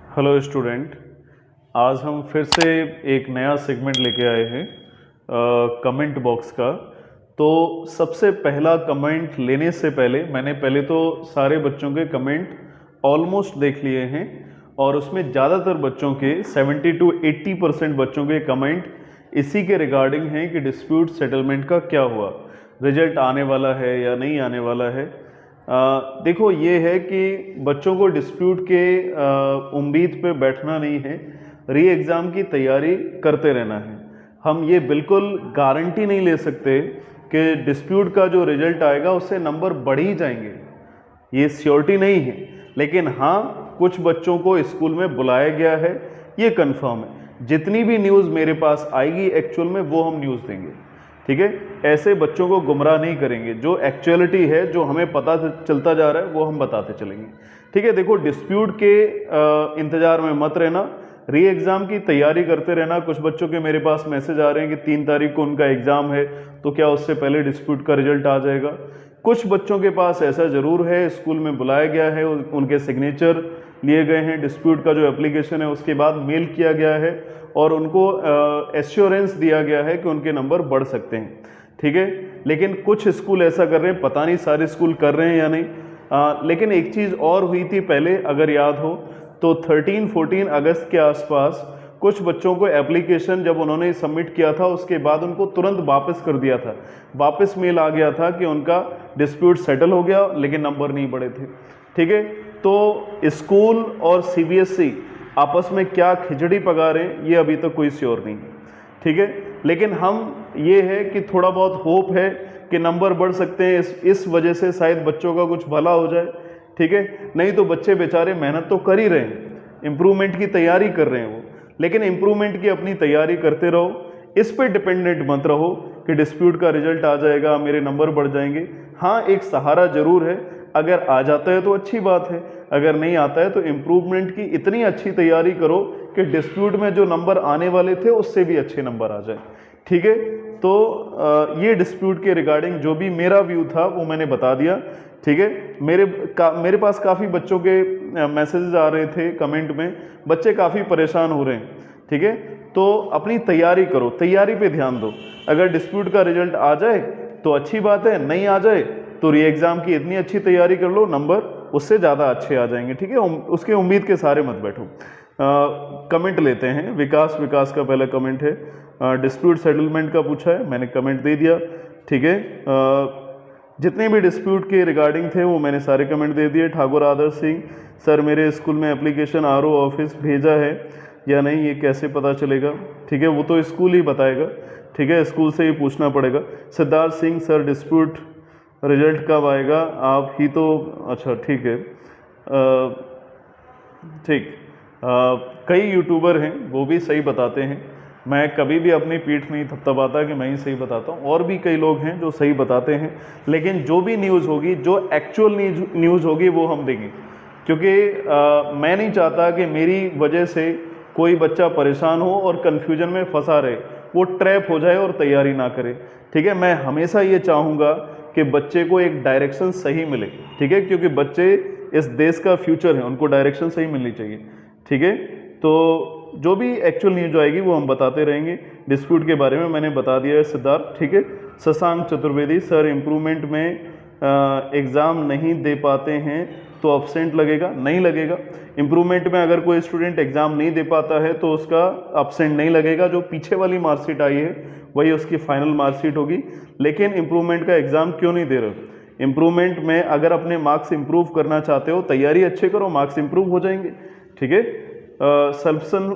Hello student. आज हम फिर से एक नया सेगमेंट लेके आए हैं कमेंट बॉक्स का। तो सबसे पहला कमेंट लेने से पहले मैंने पहले तो सारे बच्चों के कमेंट ऑलमोस्ट देख लिए हैं और उसमें ज़्यादातर बच्चों के 70 to 80% बच्चों के कमेंट इसी के रिगार्डिंग हैं कि डिस्प्यूट सेटलमेंट का क्या हुआ, रिजल्ट आने वाला है या नहीं आने वाला है। देखो ये है कि बच्चों को डिस्प्यूट के उम्मीद पे बैठना नहीं है, री एग्ज़ाम की तैयारी करते रहना है। हम ये बिल्कुल गारंटी नहीं ले सकते कि डिस्प्यूट का जो रिजल्ट आएगा उससे नंबर बढ़ ही जाएंगे, ये श्योरिटी नहीं है। लेकिन हाँ, कुछ बच्चों को स्कूल में बुलाया गया है, ये कंफर्म है। जितनी भी न्यूज़ मेरे पास आएगी एक्चुअल में वो हम न्यूज़ देंगे, ठीक है। ऐसे बच्चों को गुमराह नहीं करेंगे, जो एक्चुअलिटी है, जो हमें पता चलता जा रहा है वो हम बताते चलेंगे, ठीक है। देखो, डिस्प्यूट के इंतज़ार में मत रहना, री एग्ज़ाम की तैयारी करते रहना। कुछ बच्चों के मेरे पास मैसेज आ रहे हैं कि 3 तारीख को उनका एग्ज़ाम है, तो क्या उससे पहले डिस्प्यूट का रिजल्ट आ जाएगा। कुछ बच्चों के पास ऐसा ज़रूर है, स्कूल में बुलाया गया है, उनके सिग्नेचर लिए गए हैं, डिस्प्यूट का जो एप्लीकेशन है उसके बाद मेल किया गया है और उनको एश्योरेंस दिया गया है कि उनके नंबर बढ़ सकते हैं, ठीक है। लेकिन कुछ स्कूल ऐसा कर रहे हैं, पता नहीं सारे स्कूल कर रहे हैं या नहीं। लेकिन एक चीज़ और हुई थी पहले, अगर याद हो तो 13-14 अगस्त के आसपास कुछ बच्चों को एप्लीकेशन जब उन्होंने सबमिट किया था उसके बाद उनको तुरंत वापस कर दिया था, वापस मेल आ गया था कि उनका डिस्प्यूट सेटल हो गया लेकिन नंबर नहीं बढ़े थे, ठीक है। तो स्कूल और सीबीएसई आपस में क्या खिचड़ी पका रहे हैं ये अभी तक कोई श्योर नहीं है, ठीक है। लेकिन हम ये है कि थोड़ा बहुत होप है कि नंबर बढ़ सकते हैं, इस वजह से शायद बच्चों का कुछ भला हो जाए, ठीक है। नहीं तो बच्चे बेचारे मेहनत तो कर ही रहे हैं, इम्प्रूवमेंट की तैयारी कर रहे हैं वो, लेकिन इम्प्रूवमेंट की अपनी तैयारी करते रहो, इस पे डिपेंडेंट मत रहो कि डिस्प्यूट का रिजल्ट आ जाएगा, मेरे नंबर बढ़ जाएंगे। हाँ, एक सहारा जरूर है, अगर आ जाता है तो अच्छी बात है, अगर नहीं आता है तो इम्प्रूवमेंट की इतनी अच्छी तैयारी करो कि डिस्प्यूट में जो नंबर आने वाले थे उससे भी अच्छे नंबर आ जाए, ठीक है। तो ये डिस्प्यूट के रिगार्डिंग जो भी मेरा व्यू था वो मैंने बता दिया, ठीक है। मेरे पास काफ़ी बच्चों के मैसेजेस आ रहे थे कमेंट में, बच्चे काफ़ी परेशान हो रहे हैं, ठीक है। तो अपनी तैयारी करो, तैयारी पे ध्यान दो। अगर डिस्प्यूट का रिजल्ट आ जाए तो अच्छी बात है, नहीं आ जाए तो री एग्ज़ाम की इतनी अच्छी तैयारी कर लो, नंबर उससे ज़्यादा अच्छे आ जाएंगे, ठीक है। उसके उम्मीद के सारे मत बैठो। कमेंट लेते हैं। विकास का पहला कमेंट है, डिस्प्यूट सेटलमेंट का पूछा है, मैंने कमेंट दे दिया, ठीक है। जितने भी डिस्प्यूट के रिगार्डिंग थे वो मैंने सारे कमेंट दे दिए। ठाकुर आदर्श सिंह, सर मेरे स्कूल में एप्लीकेशन आरओ ऑफिस भेजा है या नहीं, ये कैसे पता चलेगा, ठीक है। वो तो स्कूल ही बताएगा, ठीक है, स्कूल से ही पूछना पड़ेगा। Siddharth Singh, sir dispute result कब आएगा, आप ही तो, अच्छा ठीक है, ठीक। कई यूट्यूबर हैं वो भी सही बताते हैं, मैं कभी भी अपनी पीठ नहीं थपथपाता कि मैं ही सही बताता हूँ, और भी कई लोग हैं जो सही बताते हैं। लेकिन जो भी न्यूज़ होगी, जो एक्चुअल न्यूज़ होगी वो हम देंगे, क्योंकि मैं नहीं चाहता कि मेरी वजह से कोई बच्चा परेशान हो और कन्फ्यूजन में फंसा रहे, वो ट्रैप हो जाए और तैयारी ना करे, ठीक है। मैं हमेशा ये चाहूँगा कि बच्चे को एक डायरेक्शन सही मिले, ठीक है, क्योंकि बच्चे इस देश का फ्यूचर है, उनको डायरेक्शन सही मिलनी चाहिए, ठीक है। तो जो भी एक्चुअल न्यूज आएगी वो हम बताते रहेंगे। डिस्प्यूट के बारे में मैंने बता दिया है सिद्धार्थ, ठीक है। शशांक चतुर्वेदी, सर इम्प्रूवमेंट में एग्ज़ाम नहीं दे पाते हैं तो अब्सेंट लगेगा, नहीं लगेगा। इम्प्रूवमेंट में अगर कोई स्टूडेंट एग्ज़ाम नहीं दे पाता है तो उसका अब्सेंट नहीं लगेगा, जो पीछे वाली मार्कशीट आई है वही उसकी फाइनल मार्कशीट होगी। लेकिन इम्प्रूवमेंट का एग्ज़ाम क्यों नहीं दे रहे हो? इम्प्रूवमेंट में अगर अपने मार्क्स इम्प्रूव करना चाहते हो, तैयारी अच्छे करो, मार्क्स इम्प्रूव हो जाएंगे, ठीक है। सल्पसन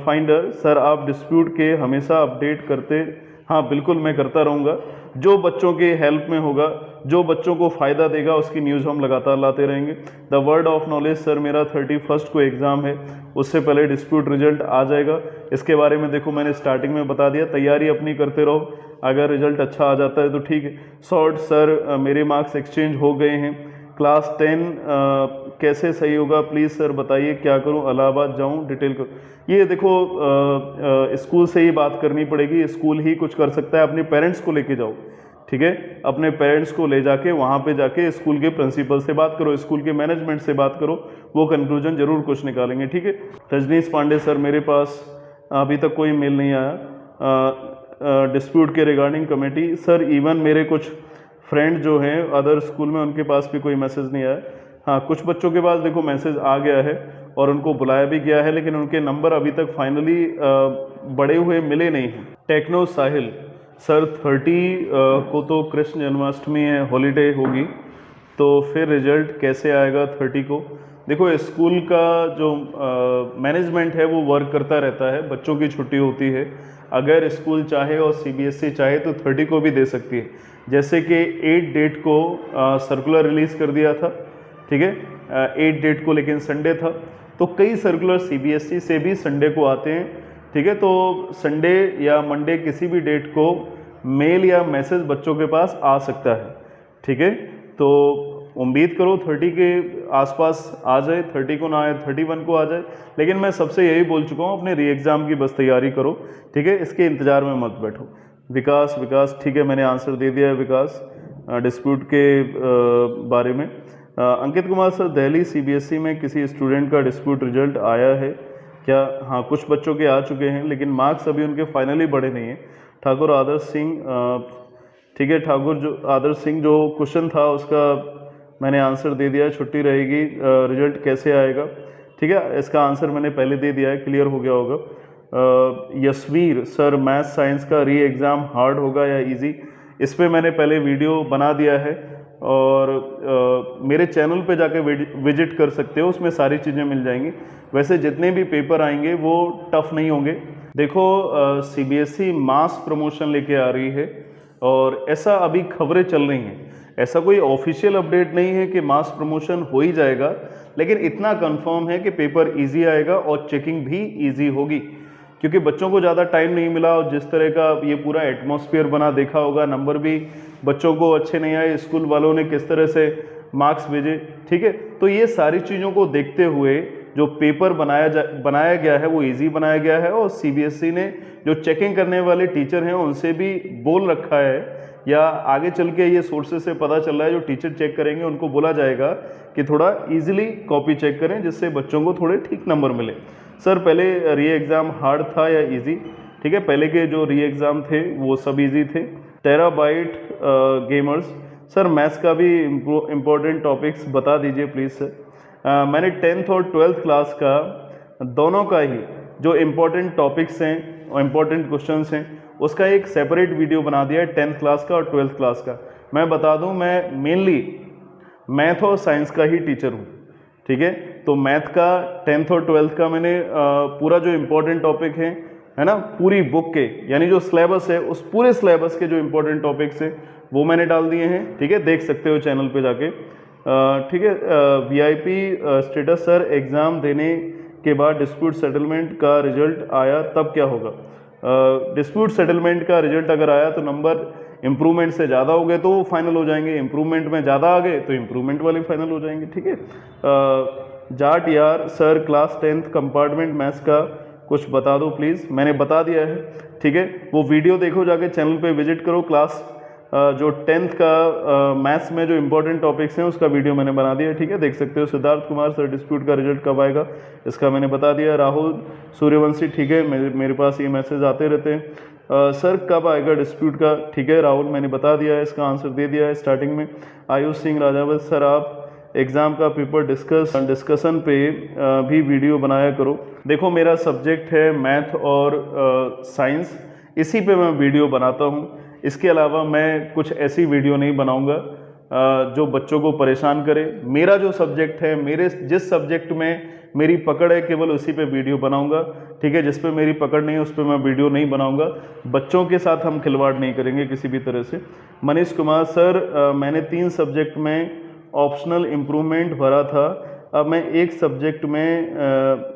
फाइंडर, सर आप डिस्प्यूट के हमेशा अपडेट करते, हाँ बिल्कुल मैं करता रहूँगा, जो बच्चों के हेल्प में होगा, जो बच्चों को फ़ायदा देगा उसकी न्यूज़ हम लगातार लाते रहेंगे। The word of knowledge, sir मेरा 31 को एग्ज़ाम है, उससे पहले डिस्प्यूट रिजल्ट आ जाएगा। इसके बारे में देखो मैंने स्टार्टिंग में बता दिया, तैयारी अपनी करते रहो, अगर रिजल्ट अच्छा आ जाता है तो ठीक है। शॉर्ट, सर मेरे मार्क्स एक्सचेंज हो गए हैं, क्लास 10 कैसे सही होगा प्लीज़ सर बताइए, क्या करूं, इलाहाबाद जाऊं, डिटेल करो। ये देखो स्कूल से ही बात करनी पड़ेगी, स्कूल ही कुछ कर सकता है, अपने पेरेंट्स को लेके जाओ, ठीक है, अपने पेरेंट्स को ले जाके वहाँ पे जाके स्कूल के प्रिंसिपल से बात करो, स्कूल के मैनेजमेंट से बात करो, वो कंक्लूजन जरूर कुछ निकालेंगे। ठीक है। रजनीश पांडे सर, मेरे पास अभी तक कोई मेल नहीं आया डिस्प्यूट के रिगार्डिंग कमेटी। सर इवन मेरे कुछ फ्रेंड जो हैं अदर स्कूल में, उनके पास भी कोई मैसेज नहीं आया। हाँ, कुछ बच्चों के पास देखो मैसेज आ गया है और उनको बुलाया भी गया है, लेकिन उनके नंबर अभी तक फाइनली बड़े हुए मिले नहीं हैं। टेक्नो साहिल सर, 30 को तो कृष्ण जन्माष्टमी है, हॉलीडे होगी, तो फिर रिजल्ट कैसे आएगा 30 को? देखो स्कूल का जो मैनेजमेंट है वो वर्क करता रहता है, बच्चों की छुट्टी होती है। अगर स्कूल चाहे और सीबीएसई चाहे तो 30 को भी दे सकती है। जैसे कि 8 डेट को सर्कुलर रिलीज़ कर दिया था, ठीक है, 8 डेट को, लेकिन संडे था, तो कई सर्कुलर सीबीएसई से भी संडे को आते हैं। ठीक है, तो संडे या मंडे किसी भी डेट को मेल या मैसेज बच्चों के पास आ सकता है। ठीक है, तो उम्मीद करो 30 के आसपास आ जाए, 30 को ना आए 31 को आ जाए, लेकिन मैं सबसे यही बोल चुका हूँ, अपने री एग्ज़ाम की बस तैयारी करो। ठीक है, इसके इंतज़ार में मत बैठो। विकास, ठीक है, मैंने आंसर दे दिया है विकास डिस्प्यूट के बारे में। अंकित कुमार सर, दिल्ली सीबीएसई में किसी स्टूडेंट का डिस्प्यूट रिजल्ट आया है क्या? हाँ, कुछ बच्चों के आ चुके हैं, लेकिन मार्क्स अभी उनके फाइनली बढ़े नहीं हैं। ठाकुर आदर्श सिंह, ठीक है, आदर्श सिंह, जो क्वेश्चन था उसका मैंने आंसर दे दिया है, छुट्टी रहेगी, रिजल्ट कैसे आएगा? ठीक है, इसका आंसर मैंने पहले दे दिया है, क्लियर हो गया होगा। यशवीर सर, मैथ साइंस का री एग्ज़ाम हार्ड होगा या इजी? इस पर मैंने पहले वीडियो बना दिया है और मेरे चैनल पे जाके विजिट कर सकते हो, उसमें सारी चीज़ें मिल जाएंगी। वैसे जितने भी पेपर आएंगे वो टफ़ नहीं होंगे। देखो सीबीएसई मास प्रमोशन लेके आ रही है और ऐसा अभी खबरें चल रही हैं, ऐसा कोई ऑफिशियल अपडेट नहीं है कि मास प्रमोशन हो ही जाएगा, लेकिन इतना कंफर्म है कि पेपर इजी आएगा और चेकिंग भी इजी होगी, क्योंकि बच्चों को ज़्यादा टाइम नहीं मिला और जिस तरह का ये पूरा एटमॉस्फेयर बना, देखा होगा, नंबर भी बच्चों को अच्छे नहीं आए, स्कूल वालों ने किस तरह से मार्क्स भेजे। ठीक है, तो ये सारी चीज़ों को देखते हुए जो पेपर बनाया गया है वो इजी बनाया गया है, और सीबीएसई ने जो चेकिंग करने वाले टीचर हैं उनसे भी बोल रखा है, या आगे चल के ये सोर्सेज से पता चल रहा है, जो टीचर चेक करेंगे उनको बोला जाएगा कि थोड़ा इजीली कॉपी चेक करें, जिससे बच्चों को थोड़े ठीक नंबर मिले। सर, पहले री एग्ज़ाम हार्ड था या इजी? ठीक है, पहले के जो री एग्ज़ाम थे वो सब इजी थे। टेराबाइट गेमर्स सर, मैथ्स का भी इम्पोर्टेंट टॉपिक्स बता दीजिए प्लीज़ सर। मैंने 10th और 12th क्लास का दोनों का ही जो इम्पोर्टेंट टॉपिक्स हैं और इम्पोर्टेंट क्वेश्चंस हैं उसका एक सेपरेट वीडियो बना दिया है 10th क्लास का और 12th क्लास का। मैं बता दूं, मैं मेनली मैथ और साइंस का ही टीचर हूं। ठीक है, तो मैथ का 10th और 12th का मैंने पूरा जो इम्पोर्टेंट टॉपिक है ना, पूरी बुक के, यानी जो सिलेबस है उस पूरे सिलेबस के जो इम्पोर्टेंट टॉपिक्स हैं वो मैंने डाल दिए हैं। ठीक है, देख सकते हो चैनल पे जाके। ठीक है, वीआईपी स्टेटस सर, एग्ज़ाम देने के बाद डिस्प्यूट सेटलमेंट का रिजल्ट आया तब क्या होगा? डिस्प्यूट सेटलमेंट का रिजल्ट अगर आया तो नंबर इम्प्रूवमेंट से ज़्यादा हो गए तो वो फाइनल हो जाएंगे, इम्प्रूवमेंट में ज़्यादा आ गए तो इम्प्रूवमेंट वाले फाइनल हो जाएंगे। ठीक है, जाट यार sir, class 10th compartment maths का कुछ बता दो प्लीज़। मैंने बता दिया है, ठीक है, वो वीडियो देखो, जाके चैनल पे विजिट करो। क्लास जो 10th का मैथ्स में जो इम्पोर्टेंट टॉपिक्स हैं उसका वीडियो मैंने बना दिया है। ठीक है, देख सकते हो। सिद्धार्थ कुमार सर, डिस्प्यूट का रिजल्ट कब आएगा? इसका मैंने बता दिया। राहुल सूर्यवंशी, ठीक है, मेरे पास ये मैसेज आते रहते हैं। सर, कब आएगा डिस्प्यूट का? ठीक है राहुल, मैंने बता दिया है, इसका आंसर दे दिया है स्टार्टिंग में। आयुष सिंह राजावत सर, आप एग्ज़ाम का पेपर डिस्कशन पे भी वीडियो बनाया करो। देखो, मेरा सब्जेक्ट है मैथ और साइंस, इसी पे मैं वीडियो बनाता हूँ। इसके अलावा मैं कुछ ऐसी वीडियो नहीं बनाऊंगा जो बच्चों को परेशान करे। मेरा जो सब्जेक्ट है, मेरे जिस सब्जेक्ट में मेरी पकड़ है, केवल उसी पे वीडियो बनाऊंगा। ठीक है, जिस पे मेरी पकड़ नहीं है उस पे मैं वीडियो नहीं बनाऊंगा। बच्चों के साथ हम खिलवाड़ नहीं करेंगे किसी भी तरह से। मनीष कुमार सर, मैंने 3 सब्जेक्ट में ऑप्शनल इम्प्रूवमेंट भरा था, अब मैं एक सब्जेक्ट में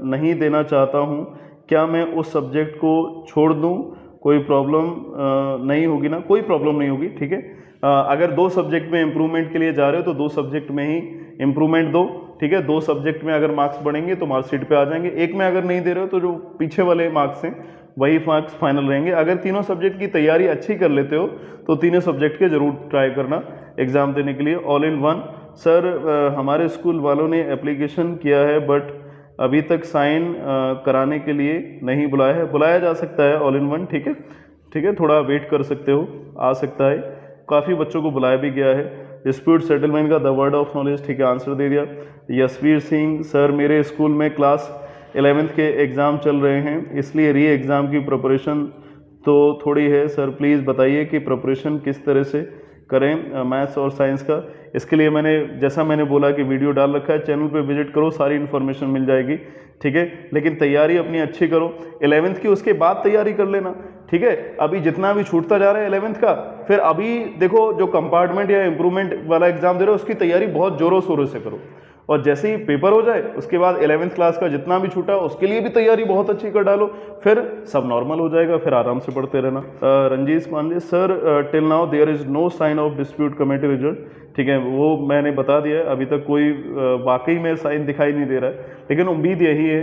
नहीं देना चाहता हूँ, क्या मैं उस सब्जेक्ट को छोड़ दूँ? कोई प्रॉब्लम नहीं होगी ना? कोई प्रॉब्लम नहीं होगी। ठीक है, अगर 2 सब्जेक्ट में इम्प्रूवमेंट के लिए जा रहे हो तो 2 सब्जेक्ट में ही इम्प्रूवमेंट दो। ठीक है। 2 सब्जेक्ट में अगर मार्क्स बढ़ेंगे तो मार्कशीट पे आ जाएंगे, एक में अगर नहीं दे रहे हो तो जो पीछे वाले मार्क्स हैं वही मार्क्स फाइनल रहेंगे। अगर तीनों सब्जेक्ट की तैयारी अच्छी कर लेते हो तो तीनों सब्जेक्ट के ज़रूर ट्राई करना एग्ज़ाम देने के लिए। ऑल इन वन सर, हमारे स्कूल वालों ने एप्लीकेशन किया है बट अभी तक साइन कराने के लिए नहीं बुलाया है। बुलाया जा सकता है ऑल इन वन, ठीक है, ठीक है, थोड़ा वेट कर सकते हो, आ सकता है। काफ़ी बच्चों को बुलाया भी गया है। डिस्प्यूट सेटलमेंट का द वर्ड ऑफ नॉलेज, ठीक है, आंसर दे दिया। यशवीर सिंह सर, मेरे स्कूल में क्लास 11th के एग्ज़ाम चल रहे हैं, इसलिए री एग्ज़ाम की प्रिपरेशन तो थोड़ी है। सर प्लीज़ बताइए कि प्रिपरेशन किस तरह से करें मैथ्स और साइंस का। इसके लिए मैंने, जैसा मैंने बोला कि वीडियो डाल रखा है, चैनल पे विजिट करो, सारी इन्फॉर्मेशन मिल जाएगी, ठीक है। लेकिन तैयारी अपनी अच्छी करो। 11th की उसके बाद तैयारी कर लेना, ठीक है। अभी जितना भी छूटता जा रहा है 11th का, फिर अभी देखो जो कंपार्टमेंट या इम्प्रूवमेंट वाला एग्जाम दे रहे हो उसकी तैयारी बहुत ज़ोरों शोरों से करो, और जैसे ही पेपर हो जाए उसके बाद 11th क्लास का जितना भी छूटा उसके लिए भी तैयारी बहुत अच्छी कर डालो, फिर सब नॉर्मल हो जाएगा, फिर आराम से पढ़ते रहना। Ranjit Pandey sir, till now there is no sign of dispute committee result, ठीक है, वो मैंने बता दिया है, अभी तक कोई वाकई में साइन दिखाई नहीं दे रहा है, लेकिन उम्मीद यही है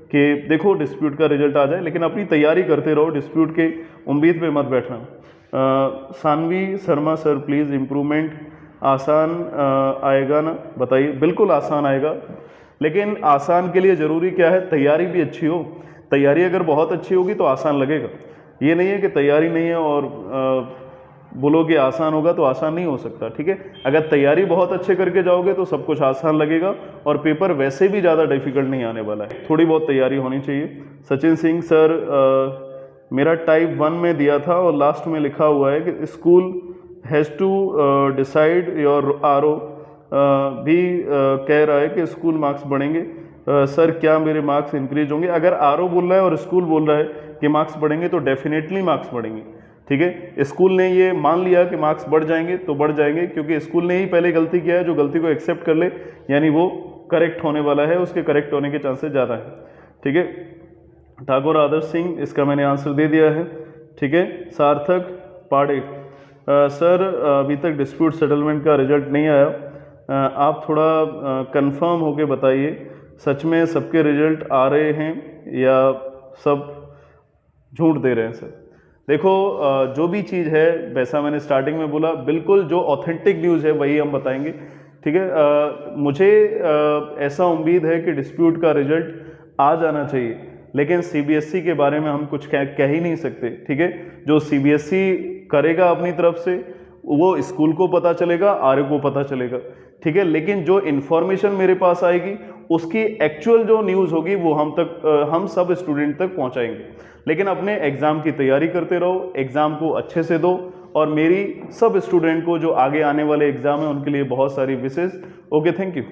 कि देखो डिस्प्यूट का रिजल्ट आ जाए, लेकिन अपनी तैयारी करते रहो, डिस्प्यूट के उम्मीद पे मत बैठना। Saanvi Sharma sir, please improvement आसान आएगा ना, बताइए। बिल्कुल आसान आएगा, लेकिन आसान के लिए ज़रूरी क्या है, तैयारी भी अच्छी हो। तैयारी अगर बहुत अच्छी होगी तो आसान लगेगा, ये नहीं है कि तैयारी नहीं है और बोलो कि आसान होगा तो आसान नहीं हो सकता, ठीक है। अगर तैयारी बहुत अच्छे करके जाओगे तो सब कुछ आसान लगेगा, और पेपर वैसे भी ज़्यादा डिफिकल्ट नहीं आने वाला है, थोड़ी बहुत तैयारी होनी चाहिए। सचिन सिंह सर, मेरा टाइप 1 में दिया था और लास्ट में लिखा हुआ है कि school has to decide your RO, भी कह रहा है कि स्कूल मार्क्स बढ़ेंगे। सर क्या मेरे मार्क्स इंक्रीज होंगे? अगर RO बोल रहा है और स्कूल बोल रहा है कि मार्क्स बढ़ेंगे तो डेफिनेटली मार्क्स बढ़ेंगे, ठीक है। स्कूल ने ये मान लिया कि मार्क्स बढ़ जाएंगे तो बढ़ जाएंगे, क्योंकि स्कूल ने ही पहले गलती किया है, जो गलती को एक्सेप्ट कर ले यानी वो करेक्ट होने वाला है, उसके करेक्ट होने के चांसेस ज़्यादा है, ठीक है। ठाकुर आदर्श सिंह, इसका मैंने आंसर दे दिया है, ठीक है। सार्थक पाड़े, सर अभी तक डिस्प्यूट सेटलमेंट का रिजल्ट नहीं आया, आप थोड़ा कंफर्म होके बताइए, सच में सबके रिजल्ट आ रहे हैं या सब झूठ दे रहे हैं? सर देखो, जो भी चीज़ है वैसा मैंने स्टार्टिंग में बोला, बिल्कुल जो ऑथेंटिक न्यूज़ है वही हम बताएंगे, ठीक है। मुझे ऐसा उम्मीद है कि डिस्प्यूट का रिजल्ट आ जाना चाहिए, लेकिन CBSE के बारे में हम कुछ कह ही नहीं सकते, ठीक है। जो CBSE करेगा अपनी तरफ से वो स्कूल को पता चलेगा, RO को पता चलेगा, ठीक है। लेकिन जो इन्फॉर्मेशन मेरे पास आएगी उसकी एक्चुअल जो न्यूज़ होगी वो हम सब स्टूडेंट तक पहुंचाएंगे। लेकिन अपने एग्ज़ाम की तैयारी करते रहो, एग्ज़ाम को अच्छे से दो, और मेरी सब स्टूडेंट को जो आगे आने वाले एग्ज़ाम है उनके लिए बहुत सारी विशेष। Okay, thank you.